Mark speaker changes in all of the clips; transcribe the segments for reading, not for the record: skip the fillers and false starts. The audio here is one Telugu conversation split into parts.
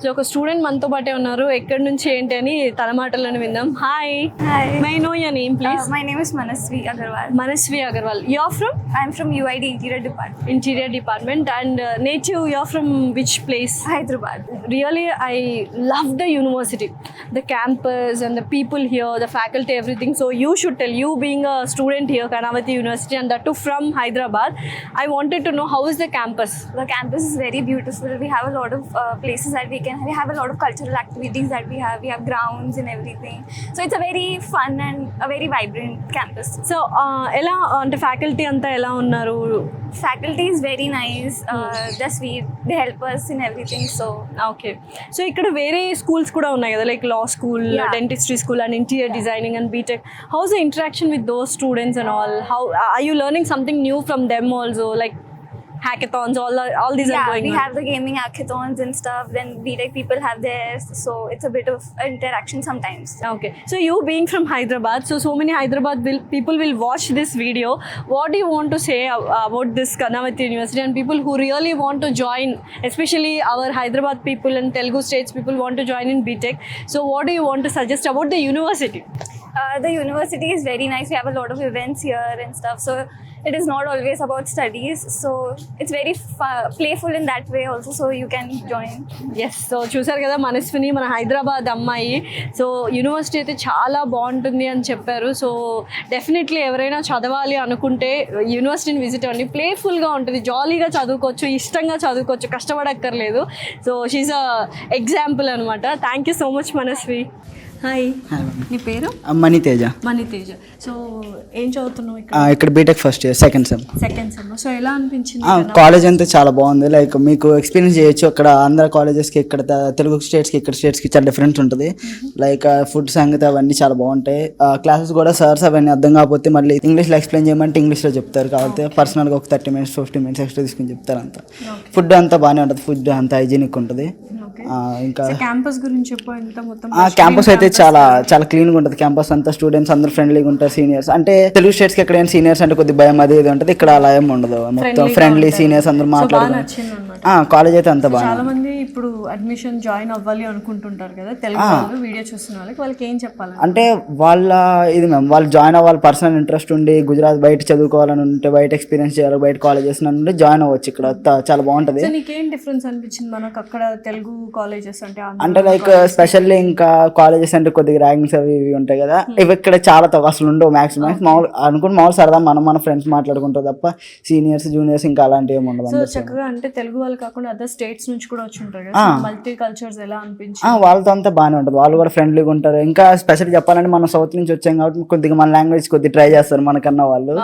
Speaker 1: సో ఒక స్టూడెంట్ మనతో పాటే ఉన్నారు. ఎక్కడి నుంచి ఏంటి అని తన మాటలను విందాం. Hi. My know your name please?
Speaker 2: My name is Manasvi Agarwal.
Speaker 1: Manasvi Agarwal. You are from?
Speaker 2: I am from UID Interior Department.
Speaker 1: Interior Department. And native, you are from which place?
Speaker 2: Hyderabad.
Speaker 1: Really, I love the university, the campus and the people here, the faculty, everything. So you should tell, you being a student here, Karnavati University, and that too from Hyderabad, I wanted to know how is the campus?
Speaker 2: The campus is very beautiful. We have a lot of places that we have a lot of cultural activities that we have grounds and everything. So it's a very fun and a very vibrant campus.
Speaker 1: So ఎలా అంటే ఫ్యాకల్టీ అంతా ఎలా ఉన్నారు?
Speaker 2: Faculty is very nice. They're sweet. They help us in everything. So
Speaker 1: okay. So ఇక్కడ వేరే స్కూల్స్ కూడా ఉన్నాయి కదా, like law school, dentistry school and interior designing and BTech. How is the interaction with those students and all? How are you learning something new from them also, like hackathons, all these are going
Speaker 2: we
Speaker 1: on?
Speaker 2: have the gaming hackathons and stuff. Then BTech people have theirs. So it's a bit of interaction sometimes.
Speaker 1: Okay. So you being from Hyderabad, so many Hyderabad people will watch this video. What do you want to say about this Karnavati University and people who really want to join, especially our Hyderabad people and Telugu states people want to join in BTech? So what do you want to suggest about the university?
Speaker 2: The university is very nice. We have a lot of events here and stuff. So it is not always about studies. So it's very playful in that way also. So you can join.
Speaker 1: Yes. So చూసారు కదా మనస్విని, మన హైదరాబాద్ అమ్మాయి. సో యూనివర్సిటీ అయితే చాలా బాగుంటుంది అని చెప్పారు. సో డెఫినెట్లీ ఎవరైనా చదవాలి అనుకుంటే యూనివర్సిటీని విజిట్ అవ్వండి. ప్లేఫుల్గా ఉంటుంది, జాలీగా చదువుకోవచ్చు, ఇష్టంగా చదువుకోవచ్చు, కష్టపడక్కర్లేదు. సో షీఈ్ అ ఎగ్జాంపుల్ అనమాట. Thank you so much Manasvi. Hi. నీ పేరు?
Speaker 3: మణితేజ.
Speaker 1: మణితేజ. సో ఏం చదువుతున్నావు ఇక్కడ?
Speaker 3: ఇక్కడ BTech first year second sem.
Speaker 1: So ఎలా అనిపించింది?
Speaker 3: కాలేజ్ అంతా చాలా బాగుంది. లైక్ మీకు ఎక్స్పీరియన్స్ చేయొచ్చు. అక్కడ ఆంధ్ర కాలేజెస్కి ఇక్కడ తెలుగు స్టేట్స్కి ఇక్కడ స్టేట్స్కి చాలా డిఫరెంట్ ఉంటుంది. లైక్ ఫుడ్ సంగతి అవన్నీ చాలా బాగుంటాయి. క్లాసెస్ కూడా సార్స్ అవన్నీ అర్థం కాకపోతే మళ్ళీ ఇంగ్లీష్లో ఎక్స్ప్లెయిన్ చేయమంటే ఇంగ్లీష్లో చెప్తారు. కాబట్టి పర్సనల్గా ఒక 30 minutes 15 minutes ఎక్స్ట్రా తీసుకుని చెప్తారు. అంతా ఫుడ్ అంతా బాగానే ఉంటుంది. ఫుడ్ అంతా హైజీనిక్ ఉంటుంది. ఇంకా
Speaker 1: క్యాంపస్ గురించి చెప్పు. మొత్తం
Speaker 3: క్యాంపస్ అయితే చాలా చాలా క్లీన్గా ఉంటుంది. క్యాంపస్ అంతా స్టూడెంట్స్ అందరూ ఫ్రెండ్లీగా ఉంటారు. సీనియర్స్ అంటే తెలుగు స్టేట్స్కి ఎక్కడైనా సీనియర్స్ అంటే కొద్ది భయం అది ఇది ఉంటుంది. ఇక్కడ అలా ఏమి ఉండదు. మొత్తం ఫ్రెండ్లీ సీనియర్స్ అందరూ మాట్లాడుతున్నారు. కాలేజ్ అయితే అంత బాగా.
Speaker 1: చాలా మంది ఇప్పుడు అడ్మిషన్ జాయిన్ అవ్వాలి అనుకుంటుంటారు కదా, తెలుగు వీడియో చూస్తున్న వాళ్ళకి ఏం చెప్పాలి
Speaker 3: అంటే వాళ్ళు జాయిన్ అవ్వాలి. పర్సనల్ ఇంట్రెస్ట్ ఉండి గుజరాత్ బయట చదువుకోవాలని ఉంటే, బయట ఎక్స్పీరియన్స్ చేయాలి, బయట కాలేజెస్ నుండి జాయిన్ అవ్వచ్చు. ఇక్కడ చాలా బాగుంటుంది.
Speaker 1: నీకేం డిఫరెన్స్ అనిపించింది మనకు అక్కడ తెలుగు కాలేజెస్
Speaker 3: అంటే లైక్ స్పెషల్లీ ఇంకా కాలేజెస్ అంటే కొద్దిగా ర్యాంకింగ్స్ అవి ఇవి ఉంటాయి కదా, ఇవి ఇక్కడ చాలా తక్కువ అసలు ఉండవు. మాక్సిమం మామూలు సరదా మన ఫ్రెండ్స్ మాట్లాడుకుంటారు తప్ప సీనియర్స్ జూనియర్స్ ఇంకా అలాంటివి ఏమి ఉండదు.
Speaker 1: చక్కగా అంటే తెలుగు వాళ్ళు కాకుండా అదర్ స్టేట్స్ నుంచి కూడా వచ్చి ఉంటారు కదా, మల్టీ కల్చర్స్ ఎలా అనిపించింది?
Speaker 3: వాళ్ళతో అంతా బాగానే ఉంటుంది. వాళ్ళు కూడా ఫ్రెండ్లీగా ఉంటారు. ఇంకా స్పెషల్ చెప్పాలంటే మనం సౌత్ నుంచి వచ్చాం కాబట్టి కొద్దిగా మన లాంగ్వేజ్ కొద్దిగా ట్రై చేస్తారు మనకన్నా వాళ్ళు.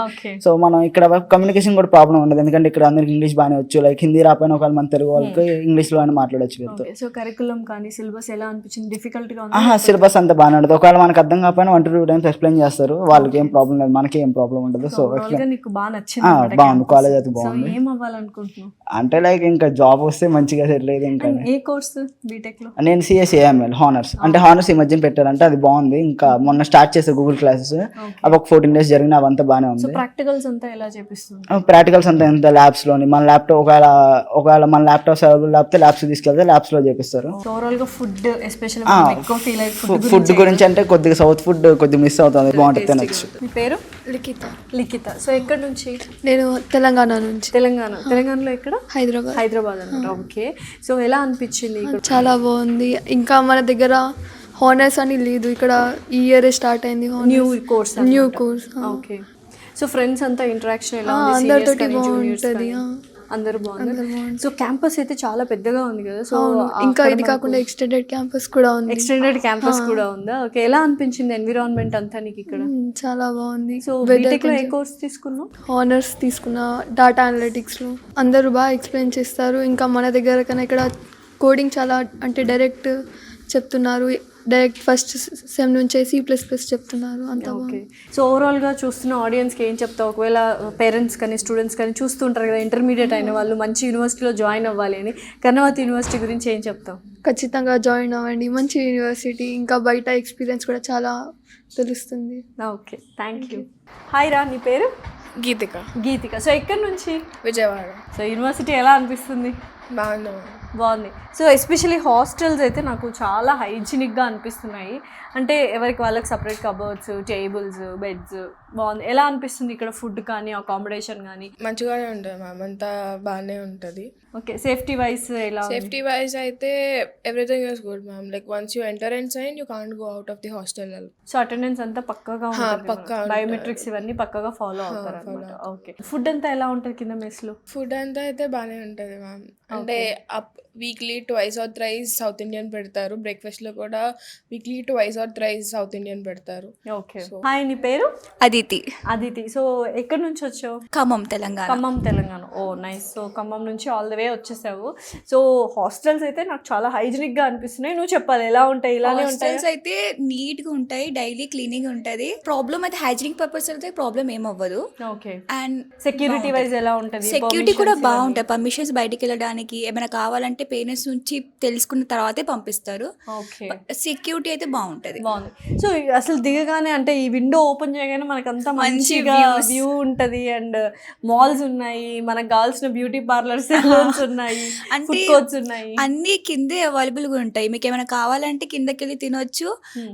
Speaker 3: సో మనం ఇక్కడ కమ్యూనికేషన్ కూడా ప్రాబ్లం ఉండదు. ఎందుకంటే ఇక్కడ అందరికి ఇంగ్లీష్ బాగానే వచ్చు. లైక్ హిందీ రాపోయిన ఒకవేళ మన తెలుగు వాళ్ళకి ఇంగ్లీష్ లో అని మాట్లాడచ్చు.
Speaker 1: సో కరికులం కానీ సిలబస్ ఎలా అనిపించింది? డిఫికల్ట్ గా?
Speaker 3: సిలబస్ అంతా బాగానే ఉంటుంది. ఒకవేళ మనకు అర్థం కాకపోయినా 1 to 2 times ఎక్స్ప్లెయిన్ చేస్తారు. వాళ్ళకి ఏం ప్రాబ్లం లేదు, మనకి ఏం ప్రాబ్లం ఉండదు. సో
Speaker 1: నీకు బాగా నచ్చింది?
Speaker 3: బాగుంది. కాలేజ్ అయితే బాగుంది.
Speaker 1: ఏం అవ్వాలనుకుంటున్నావు?
Speaker 3: అంటే లైక్ ఇంకా జాబ్ వస్తే మంచిగా సెటిల్ అయ్యేది. ఇంకా
Speaker 1: ఏ కోర్స్ బీటెక్ లో?
Speaker 3: నేను CSAML హానర్స్. అంటే హానర్స్ ఈ మధ్యన పెట్టారంటే అది బాగుంది. ఇంకా మొన్న స్టార్ట్ చేసే గూగుల్ క్లాసెస్ అవి ఒక 14 days జరిగిన అవంతా బాగానే ఉంది.
Speaker 1: ప్రాక్టికల్స్ అంతా ఎలా చేపిస్తుంది?
Speaker 3: ప్రాక్టికల్స్ అంతా ఎంత ల్యాబ్స్ లోని మన ల్యాప్టాప్ ఒకవేళ మన ల్యాప్టాప్ లేకపోతే ల్యాబ్స్ తీసుకెళ్తే ల్యాబ్స్ లో చేపిస్తారు.
Speaker 1: ఓవరాల్ గా ఫుడ్ ఎస్పెషల్లీ
Speaker 3: ఫుడ్ గురించి అంటే కొద్దిగా సౌత్ ఫుడ్ కొద్దిగా మిస్ అవుతుంది. బాగుంటుంది, తినచ్చు.
Speaker 1: మీ పేరు? లిఖిత. సో ఎక్కడ నుంచి?
Speaker 4: నేను తెలంగాణ నుంచి.
Speaker 1: తెలంగాణలో ఎక్కడ? హైదరాబాద్ అన్నమాట. ఓకే. సో ఎలా అనిపించింది?
Speaker 4: చాలా బాగుంది. ఇంకా మన దగ్గర హానర్స్ అని లేదు. ఇక్కడ ఈ ఇయర్ స్టార్ట్ అయింది new course.
Speaker 1: Okay. So friends అంతా ఇంటరాక్షన్ ఎలా ఉంది?
Speaker 4: అందరితోటి బాగుంటుంది.
Speaker 1: అందరూ బాగుంది. సో క్యాంపస్ అయితే చాలా పెద్దగా ఉంది కదా. సో
Speaker 4: ఇంకా ఇది కాకుండా ఎక్స్టెండెడ్ క్యాంపస్ కూడా
Speaker 1: ఉందా? ఓకే. ఎలా అనిపించింది ఎన్విరాన్మెంట్ అంతా నీకు ఇక్కడ?
Speaker 4: చాలా బాగుంది.
Speaker 1: సో బీటెక్ లో ఏ కోర్స్ తీసుకున్నావు?
Speaker 4: హానర్స్ తీసుకున్నా డాటా అనలిటిక్స్ లో. అందరూ బాగా ఎక్స్ప్లెయిన్ చేస్తారు. ఇంకా మన దగ్గర కన్నా ఇక్కడ కోడింగ్ చాలా అంటే డైరెక్ట్ చెప్తున్నారు. డైరెక్ట్ ఫస్ట్ సెమ్ నుంచే C++ చెప్తున్నారు. అంతా
Speaker 1: ఓకే. సో ఓవరాల్గా చూస్తున్న ఆడియన్స్కి ఏం చెప్తావు? ఒకవేళ పేరెంట్స్ కానీ స్టూడెంట్స్ కానీ చూస్తుంటారు కదా, ఇంటర్మీడియట్ అయిన వాళ్ళు మంచి యూనివర్సిటీలో జాయిన్ అవ్వాలి అని, కర్ణావతి యూనివర్సిటీ గురించి ఏం చెప్తావు?
Speaker 4: ఖచ్చితంగా జాయిన్ అవ్వండి. మంచి యూనివర్సిటీ. ఇంకా బయట ఎక్స్పీరియన్స్ కూడా చాలా తెలుస్తుంది.
Speaker 1: Okay, thank you. హాయ్ రా, నీ పేరు?
Speaker 5: గీతిక.
Speaker 1: సో ఎక్కడి నుంచి?
Speaker 5: విజయవాడ.
Speaker 1: సో యూనివర్సిటీ ఎలా అనిపిస్తుంది?
Speaker 5: బాగుంది
Speaker 1: బాగుంది. సో ఎస్పెషలీ హాస్టల్స్ అయితే నాకు చాలా హైజీనిక్గా అనిపిస్తున్నాయి. అంటే ఎవరికి వాళ్ళకి సపరేట్ కబోర్డ్స్, టేబుల్స్, బెడ్స్ బాగుంది. ఎలా అనిపిస్తుంది ఇక్కడ ఫుడ్ కానీ అకామిడేషన్ కానీ?
Speaker 5: మంచిగానే ఉంటుంది మ్యామ్, అంతా బాగానే ఉంటుంది.
Speaker 1: ఓకే, సేఫ్టీ వైజ్ ఎలా?
Speaker 5: సేఫ్టీ వైజ్ అయితే everything is good ma'am. Like once you enter and sign you can't go out of the hostel.
Speaker 1: So attendance అంతా పక్కాగా
Speaker 5: పక్కా
Speaker 1: ఉంటుంది, బయోమెట్రిక్స్ ఇవన్నీ పక్కాగా ఫాలో అవుతారు అనమాట. ఓకే, ఫుడ్ అంతా ఎలా ఉంటుంది కింద మెస్లో?
Speaker 5: ఫుడ్ అంతా అయితే బాగానే ఉంటుంది మ్యామ్. అంటే వీక్లీ 2 or 3 సౌత్ ఇండియన్ పెడతారు. బ్రేక్ఫాస్ట్లో కూడా వీక్లీ 2 or 3 సౌత్ ఇండియన్ పెడతారు.
Speaker 1: ఓకే. హాయ్, నీ పేరు?
Speaker 6: అదితి.
Speaker 1: అదితి. సో ఎక్కడి నుంచి వచ్చావు?
Speaker 6: ఖమ్మం, తెలంగాణ.
Speaker 1: ఖమ్మం, తెలంగాణ. ఓ నైస్. సో ఖమ్మం నుంచి ఆల్ ద వే వచ్చేసావు. సో హాస్టల్స్ అయితే నాకు చాలా హైజీనిక్గా అనిపిస్తున్నాయి. నువ్వు చెప్పాలి ఎలా ఉంటాయి? ఇలానే ఉంటాయి.
Speaker 6: హాస్టల్స్ అయితే నీట్గా ఉంటాయి, డైలీ క్లీనింగ్ ఉంటుంది. ప్రాబ్లమ్ అయితే హైజీనిక్ పర్పస్ అయితే ప్రాబ్లమ్ ఏం అవ్వదు.
Speaker 1: ఓకే.
Speaker 6: అండ్
Speaker 1: సెక్యూరిటీ వైజ్ ఎలా ఉంటుంది?
Speaker 6: సెక్యూరిటీ కూడా బాగుంటాయి. పర్మిషన్స్ బయటికి వెళ్ళడానికి ఏమైనా కావాలంటే పేరెంట్స్ నుంచి తెలుసుకున్న తర్వాతే పంపిస్తారు.
Speaker 1: ఓకే.
Speaker 6: సెక్యూరిటీ అయితే బాగుంటుంది.
Speaker 1: బాగుంది. సో అసలు దిగగానే అంటే ఈ విండో ఓపెన్ చేయగానే మనకంతా మంచిగా వ్యూ ఉంటుంది. అండ్ మాల్స్ ఉన్నాయి, మనకు కావాల్సిన బ్యూటీ పార్లర్స్, సెలూన్స్ ఉన్నాయి, ఫుడ్ కోర్ట్స్ ఉన్నాయి.
Speaker 6: అన్ని కిందే అవైలబుల్గా ఉంటాయి. మీకు ఏమైనా కావాలంటే కిందకి వెళ్ళి తినొచ్చు.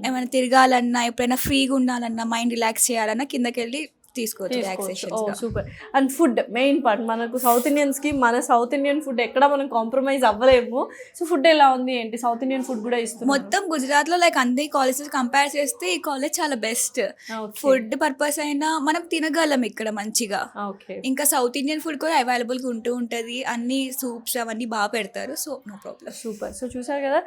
Speaker 6: ఏమైనా తిరగాలన్నా, ఎప్పుడైనా ఫ్రీగా ఉండాలన్నా, మైండ్ రిలాక్స్ చేయాలన్నా కిందకి వెళ్ళి తీసుకోవచ్చు relaxation.
Speaker 1: Super. And food main part. మనకు సౌత్ ఇండియన్స్కి మన సౌత్ ఇండియన్ ఫుడ్ ఎక్కడ మనం కాంప్రమైజ్ అవ్వలేము. సో ఫుడ్ ఎలా ఉంది ఏంటి? సౌత్ ఇండియన్ ఫుడ్ కూడా ఇస్తుంది
Speaker 6: మొత్తం గుజరాత్లో. లైక్ అన్ని కాలేజెస్ కంపేర్ చేస్తే ఈ కాలేజ్ చాలా బెస్ట్. ఫుడ్ పర్పస్ అయినా మనం తినగలం ఇక్కడ మంచిగా.
Speaker 1: ఓకే.
Speaker 6: ఇంకా సౌత్ ఇండియన్ ఫుడ్ కూడా అవైలబుల్గా ఉంటూ ఉంటుంది. అన్ని సూప్స్ అవన్నీ బాగా పెడతారు. So no problem.
Speaker 1: Super. So చూసారు కదా,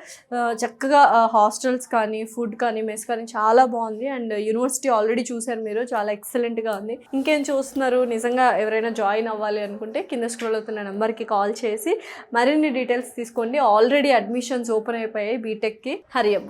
Speaker 1: చక్కగా హాస్టల్స్ కానీ ఫుడ్ కానీ మెస్ కానీ చాలా బాగుంది. అండ్ యూనివర్సిటీ ఆల్రెడీ చూసారు మీరు, చాలా ఎక్సలెంట్గా ఉంది. ఇంకేం చూస్తున్నారు? నిజంగా ఎవరైనా జాయిన్ అవ్వాలి అనుకుంటే కింద స్క్రోల్ అవుతున్న నెంబర్కి కాల్ చేసి మరిన్ని డీటెయిల్స్ తీసుకోండి. ఆల్రెడీ అడ్మిషన్స్ ఓపెన్ అయిపోయాయి బీటెక్కి. హరి అప్.